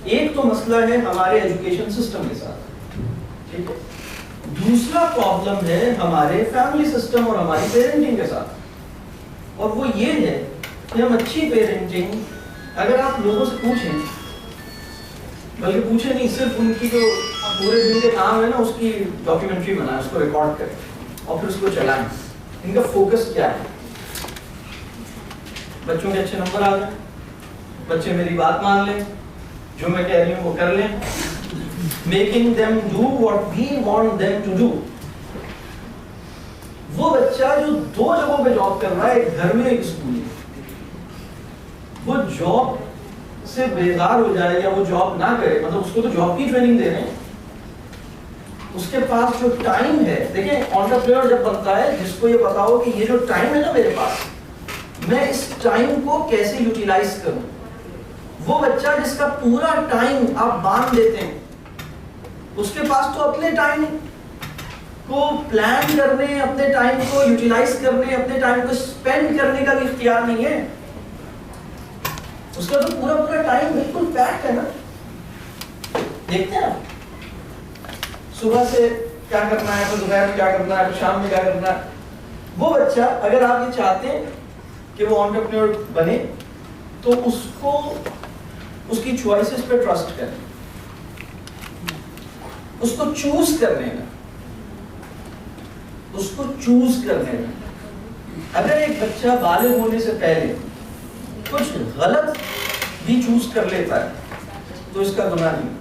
ایک تو مسئلہ ہے ہمارے ایجوکیشن سسٹم کے ساتھ، ٹھیک ہے، دوسرا پرابلم ہے ہمارے فیملی سسٹم اور ہماری پیرنٹنگ کے ساتھ، اور وہ یہ ہے کہ ہم اچھی پیرنٹنگ اگر آپ لوگوں سے پوچھیں، بلکہ پوچھیں نہیں، صرف ان کی جو پورے دن کے کام ہے نا اس کی ڈاکیومنٹری بنائیں، اس کو ریکارڈ کریں اور پھر اس کو چلائیں، ان کا فوکس کیا ہے؟ بچوں کے اچھے نمبر آ جائیں، بچے میری بات مان لیں، جو میں کہہ رہی ہوں وہ کر لیں، making them do what we want them to do. وہ بچہ جو 2 جگہوں پہ جاب کر رہا ہے، ایک گھر میں ایک اسکول میں، وہ جاب سے بیزار ہو جائے یا وہ جاب نہ کرے، مطلب اس کو تو جاب کی ٹریننگ دے رہے ہیں، اس کے پاس جو ٹائم ہے، دیکھیں انٹرپرینور جب بنتا ہے جس کو یہ پتا ہو کہ یہ جو ٹائم ہے نا میرے پاس، میں اس ٹائم کو کیسے یوٹیلائز کروں. وہ بچہ جس کا پورا ٹائم آپ باندھ دیتے ہیں، اس کے پاس تو اپنے ٹائم کو پلان کرنے، اپنے ٹائم کو یوٹیلائز کرنے، اپنے ٹائم کو اسپینڈ کرنے کا بھی اختیار نہیں ہے. اس کا تو پورا ٹائم بالکل پیک ہے نا. دیکھتے ہیں صبح سے کیا کرنا ہے، پھر دوپہر میں کیا کرنا ہے، پھر شام میں کیا کرنا ہے. وہ بچہ اگر آپ یہ چاہتے ہیں کہ وہ انٹرپرینور بنے تو اس کو اس کی چوائسز پہ ٹرسٹ کریں، اس کو چوز کرنے میں، اس کو چوز کرنے میں. اگر ایک بچہ بالغ ہونے سے پہلے کچھ غلط بھی چوز کر لیتا ہے تو اس کا گناہ نہیں،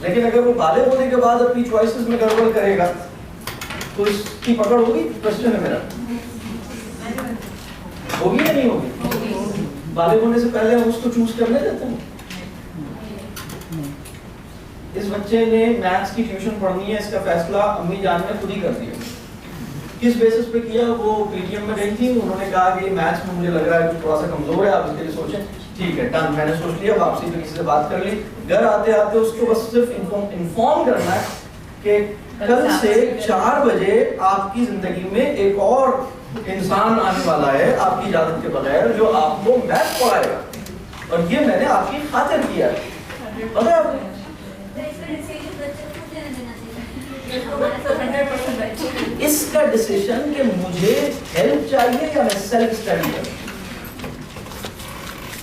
لیکن اگر وہ بالغ ہونے کے بعد اپنی چوائسز میں گڑبڑ کرے گا تو اس کی پکڑ ہوگی. کوشچن ہے میرا، ہوگی یا نہیں ہوگی؟ بالغ ہونے سے پہلے ہم اس کو چوز کرنے دیتے ہیں. اس بچے نے میتھس کی ٹیوشن پڑھنی ہے، اس کا فیصلہ امی جان نے خود ہی کر دیا. کس بیسس پہ کیا؟ وہ پی ٹی ایم میں گئی تھی، انہوں نے کہا کہ میتھس میں مجھے لگ رہا ہے کہ تھوڑا سا کمزور ہے، آپ اس کے لیے سوچیں. ٹھیک ہے ڈن، میں نے سوچ لیا. واپسی پہ کسی سے بات کر لی، گھر آتے آتے اس کو بس صرف انفارم کرنا ہے کہ کل سے 4 بجے آپ کی زندگی میں ایک اور انسان آنے والا ہے آپ کی اجازت کے بغیر جو آپ کو میتھ پڑھائے گا، اور یہ میں نے آپ کی خاطر کیا ہے. پتہ ہے آپ کو اس کا ڈیسیشن کہ مجھے ہیلپ چاہیے یا میں سیلف اسٹڈی کروں.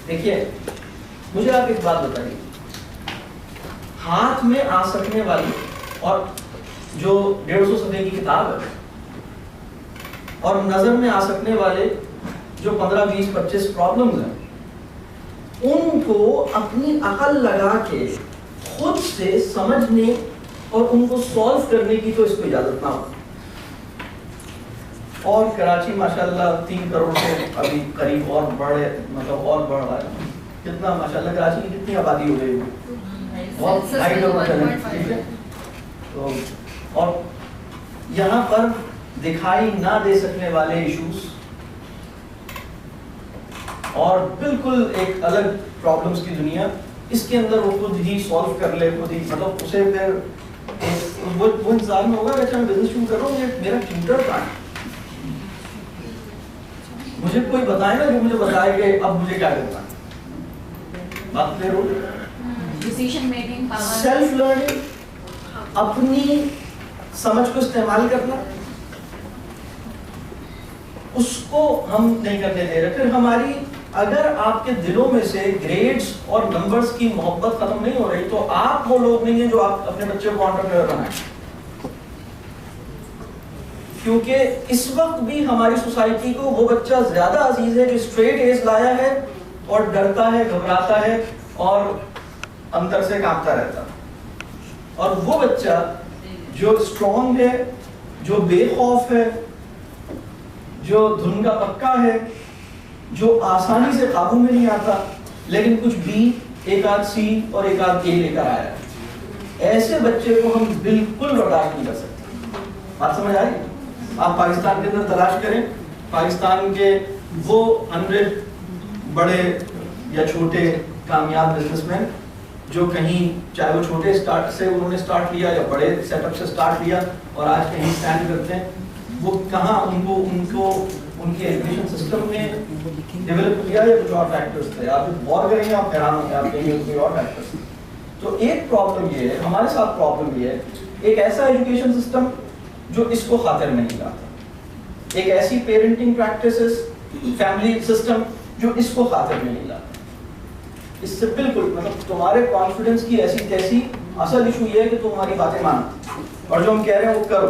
دیکھیے مجھے آپ ایک بات بتائیے، ہاتھ میں آ سکنے والی اور جو 150 صفحے کی کتاب ہے اور نظر میں آ سکنے والے جو 15 20 25 پرابلمز ہیں، ان کو اپنی عقل لگا کے خود سے سمجھنے اور ان کو سولو کرنے کی تو اس کو اجازت نہ ہو. اور کراچی ماشاءاللہ 3 کروڑ سے ابھی قریب اور بڑھے، مطلب اور بڑھ رہا ہے. کتنا ماشاءاللہ کراچی کی کتنی آبادی ہو گئی ہے؟ بہت 2.5 کروڑ ٹھیک ہے. تو اور یہاں پر دکھائی نہ دے سکنے والے ایشوز اور بالکل ایک الگ پرابلمز کی دنیا، اس کے اندر وہ خود ہی سولو کر لے، خود ہی، مطلب اسے پھر وہ انتظار میں ہوگا کہ اچھا میں بزنس شروع کر رہا ہوں، میرا ٹیوٹر کہاں ہے، مجھے کوئی بتائے نا جو مجھے بتائے کہ اب مجھے کیا کرنا ہے. بات کلیئر ہو گئی؟ Decision making power, self learning, اپنی سمجھ کو استعمال کرنا، اس کو ہم نہیں کرنے دے رہے. پھر ہماری، اگر آپ کے دلوں میں سے گریڈز اور نمبرز کی محبت ختم نہیں ہو رہی تو آپ وہ لوگ نہیں ہیں جو آپ اپنے بچے کو انٹرپرینور بنائیں. کیونکہ اس وقت بھی ہماری سوسائٹی کو وہ بچہ زیادہ عزیز ہے جو اسٹریٹ ایز لایا ہے اور ڈرتا ہے، گھبراتا ہے اور اندر سے کانپتا رہتا، اور وہ بچہ جو اسٹرانگ ہے، جو بے خوف ہے، جو دھن کا پکا ہے، جو آسانی سے قابو میں نہیں آتا لیکن کچھ بھی ایک آدھ سی اور ایک آدھ اے لے کر آیا ہے، ایسے بچے کو ہم بالکل برداشت نہیں کر سکتے. بات سمجھ آئی؟ آپ پاکستان کے اندر تلاش کریں، پاکستان کے وہ 100 بڑے یا چھوٹے کامیاب بزنس مین جو کہیں، چاہے وہ چھوٹے اسٹارٹ سے انہوں نے اسٹارٹ کیا یا بڑے سیٹ اپ سے اسٹارٹ کیا اور آج کہیں اسٹینڈ کرتے ہیں، وہ کہاں ان کو ان کے ایجوکیشن سسٹم نے ڈیولپ کیا یا کچھ اور فیکٹرز تھے؟ آپ غور کریں گے آپ حیران ہوں گے، آپ کہیں گے کوئی اور فیکٹرز. تو ایک پرابلم یہ ہے، ہمارے ساتھ پرابلم یہ ہے، ایک ایسا ایجوکیشن سسٹم جو اس کو خاطر میں نہیں لاتا، ایک ایسی پیرنٹنگ پریکٹسز، فیملی سسٹم جو اس کو خاطر میں نہیں لاتا. اس سے بالکل مطلب تمہارے کانفیڈنس کی ایسی تیسی، اصل ایشو یہ ہے کہ تمہاری باتیں مانو اور جو ہم کہہ رہے ہیں وہ کرو.